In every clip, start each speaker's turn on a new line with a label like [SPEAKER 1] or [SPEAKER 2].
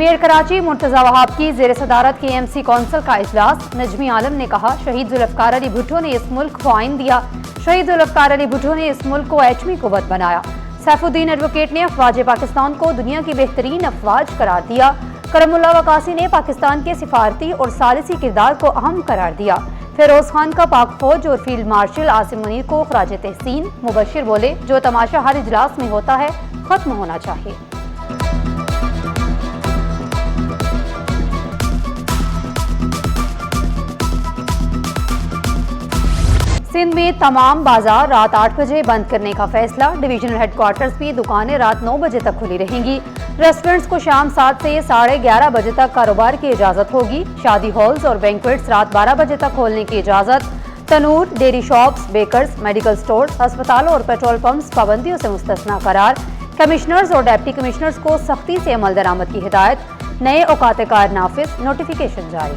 [SPEAKER 1] Mayor Karachi Murtaza Wahab की जेर सदारत KMC कौंसिल का इजलास। नजमी आलम ने कहा, शहीद जुल्फकार अली भुट्टो ने इस मुल्क को आइन दिया। शहीद जुल्फकार अली भुट्टो ने इस मुल्क को एटमी कुव्वत बनाया। सैफुद्दीन एडवोकेट ने अफवाज पाकिस्तान को दुनिया की बेहतरीन अफवाज करार दिया। करमुल्लाह वकासी ने पाकिस्तान के सिफारती और सालिसी किरदार को अहम करार दिया। फिरोज खान का पाक फौज और फील्ड मार्शल आसिम मुनीर को खराज तहसीन। मुबशिर बोले, जो तमाशा हर इजलास में होता है खत्म होना चाहिए। सिंध में तमाम बाजार रात 8 बजे बंद करने का फैसला। डिवीजनल हेडक्वार्टर्स भी दुकानें रात 9 बजे तक खुली रहेंगी। रेस्टोरेंट्स को शाम 7 से 11:30 बजे तक कारोबार की इजाजत होगी। शादी हॉल्स और बैंक्वेट्स रात 12 बजे तक खोलने की इजाजत। तनूर, dairy shops, bakers, medical stores, अस्पतालों और पेट्रोल पंप्स पाबंदियों से मुस्तस्ना करार। कमिश्नर्स और डिप्टी कमिश्नर्स को सख्ती से अमल दरामद की हिदायत। नए औकात कार नाफिज, नोटिफिकेशन जारी।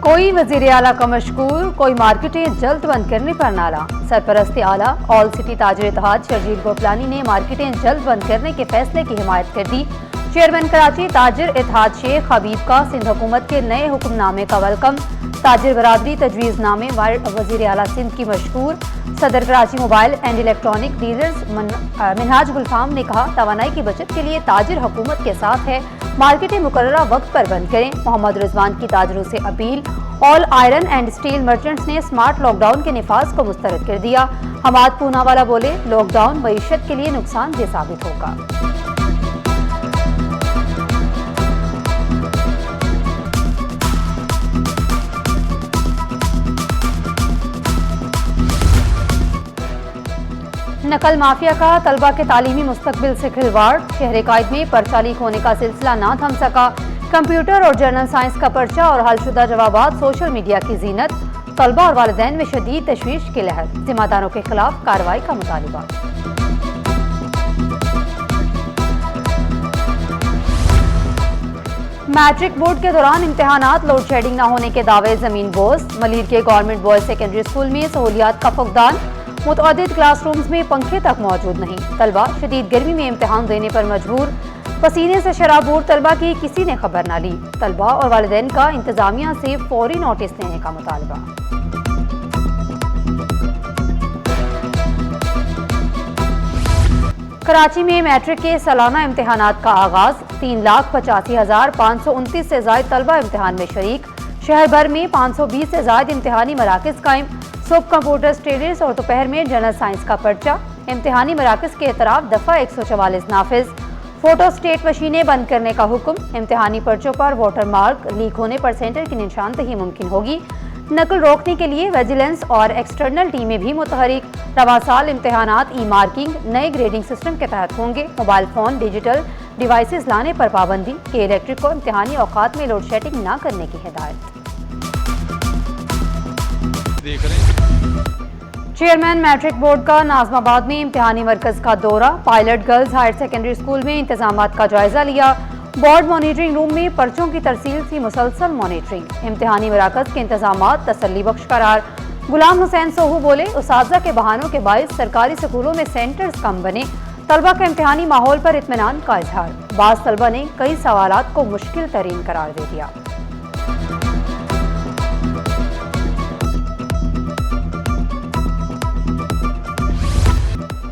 [SPEAKER 1] कोई वजीर आला का मशकूर, कोई मार्केटें जल्द बंद करने पर नाला। सरपरस्त आला ऑल सिटी ताजिर इत्तेहाद शर्जील गोपलानी ने मार्केटें जल्द बंद करने के फैसले की हिमायत कर दी। चेयरमैन कराची ताजिर इत्तेहाद शेख हबीब का सिंध हुकूमत के नए हुक्मनामे का वेलकम। ताजिर बरादरी तजवीज़नामे वजीर आला सिंध की मशकूर। Saddar Karachi mobile and electronic dealers Minhaj Gulfam ने कहा, तवानाई की बचत के लिए ताजिर हुकूमत के साथ है। मार्केटें मुकर्ररा वक्त पर बंद करें। मोहम्मद रिजवान की ताजरों से appeal. All iron and steel merchants ने स्मार्ट लॉकडाउन के निफाज को मुस्तरद कर दिया। हमाद पूनावाला बोले, लॉकडाउन मईशत के लिए नुकसानदेह साबित होगा। नकल माफिया का तलबा के तालीमी मुस्तकबिल से खिलवाड़। शहर कायद में पर्चा लीक होने का सिलसिला ना थम सका। कंप्यूटर और जर्नल साइंस का पर्चा और हलशुदा जवाबात सोशल मीडिया की जीनत। तलबा और वालिदैन में शदीद तशवीश की लहर। जिम्मेदारों के खिलाफ कार्रवाई का मुतालिबा। मैट्रिक बोर्ड के दौरान इम्तिहानात लोड शेडिंग न होने के दावे जमीन बोस। मलीर के गवर्नमेंट बॉयज सेकेंडरी स्कूल में सहूलियात का फुकदान। मुतअद्दिद क्लासरूम्स में पंखे तक मौजूद नहीं। तलबा शदीद गर्मी में इम्तिहान देने पर मजबूर। पसीने से शराबूर तलबा की किसी ने खबर न ली। तलबा और वालिदैन का इंतजामिया से फौरी नोटिस देने का मुतालबा। कराची में मैट्रिक के सालाना इम्तिहानात का आगाज। 3,85,529 से ज्यादा तलबा इम्तिहान में शरीक। शहर भर में 520 से ज्यादा इम्तिहानी मराकज कायम। सुबह कंप्यूटर स्टडीज और दोपहर में जनरल साइंस का पर्चा। इम्तिहानी मराकज के एतराफ दफा 144 नाफिज। फोटो स्टेट मशीनें बंद करने का हुक्म। इम्तिहानी पर्चों पर वाटर मार्क लीक होने पर सेंटर की निशानदही मुमकिन होगी। नकल रोकने के लिए विजिलेंस और एक्सटर्नल टीमें भी मुतहरिक। रवा साल इम्तिहानात ई मार्किंग नए ग्रेडिंग सिस्टम के तहत होंगे। मोबाइल फोन डिजिटल डिवाइसेस लाने पर पाबंदी। के इलेक्ट्रिक को इम्तिहानी औकात में लोड शेडिंग न करने की हिदायत। चेयरमैन मैट्रिक बोर्ड का नाजमाबाद में इम्तिहानी मरकज का दौरा। Pilot girls higher secondary school में इंतजामात का जायजा लिया। बोर्ड मॉनिटरिंग रूम में पर्चों की तरसील की मुसलसल मॉनिटरिंग। इम्तिहानी मराकज के इंतजामात तसल्ली बख्श करार। गुलाम हुसैन सोहू बोले, उसाजा के बहानों के बायस सरकारी स्कूलों में सेंटर्स कम बने। तलबा के इम्तिहानी माहौल पर इत्मीनान का इजहार। बाज़ तलबा ने कई सवालात को मुश्किल तरीन करार दे दिया।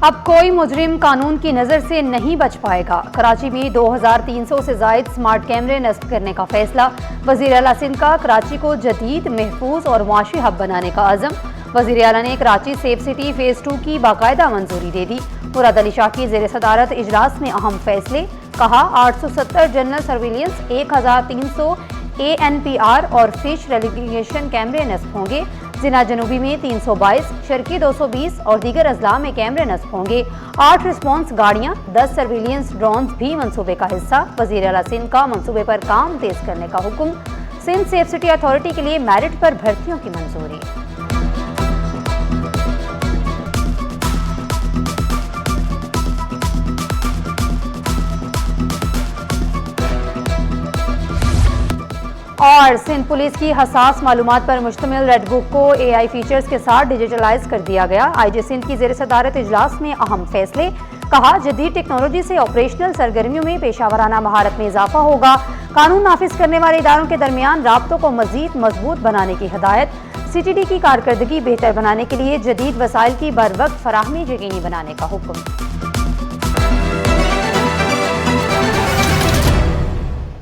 [SPEAKER 1] अब कोई मुजरिम कानून की नजर से नहीं बच पाएगा। कराची में 2300 से जायद स्मार्ट कैमरे नस्ब करने का फैसला। वजीर आला सिंध का कराची को जदीद, महफूज और मुआशी हब बनाने का अज़म। वजीर आला ने कराची सेफ सिटी फेज 2 की बाकायदा मंजूरी दे दी। मुराद अली शाह की जेर सदारत इजलास में अहम फैसले। कहा, 870 जनरल सर्विलियंस, 1300 ANPR और फिश रेलिगेशन कैमरे नस्ब होंगे। जिना जनूबी में 322, शर्की 220 और दीगर अजला में कैमरे नस्ब होंगे। 8 रिस्पॉन्स गाड़ियां, 10 सर्विलियंस ड्रोन्स भी मंसूबे का हिस्सा। वजीर आला सिंध का मंसूबे पर काम तेज करने का हुक्म। सिंध सेफ सिटी अथॉरिटी के लिए मेरिट पर भर्तियों की मंजूरी। और सिंध पुलिस की हसास मालूमात पर मुश्तमिल रेड बुक को AI फीचर्स के साथ डिजिटलाइज कर दिया गया। IG सिंध की ज़ेर सदारत इजलास में अहम फैसले। कहा, जदीद टेक्नोलॉजी से ऑपरेशनल सरगर्मियों में पेशावराना महारत में इजाफा होगा। कानून नाफिज करने वाले इदारों के दरमियान राब्तों को मजीद मजबूत बनाने की हिदायत। CTD की कारकर्दगी बेहतर बनाने के लिए जदीद वसाइल की बर वक्त फराहमी यकीनी बनाने का हुक्म।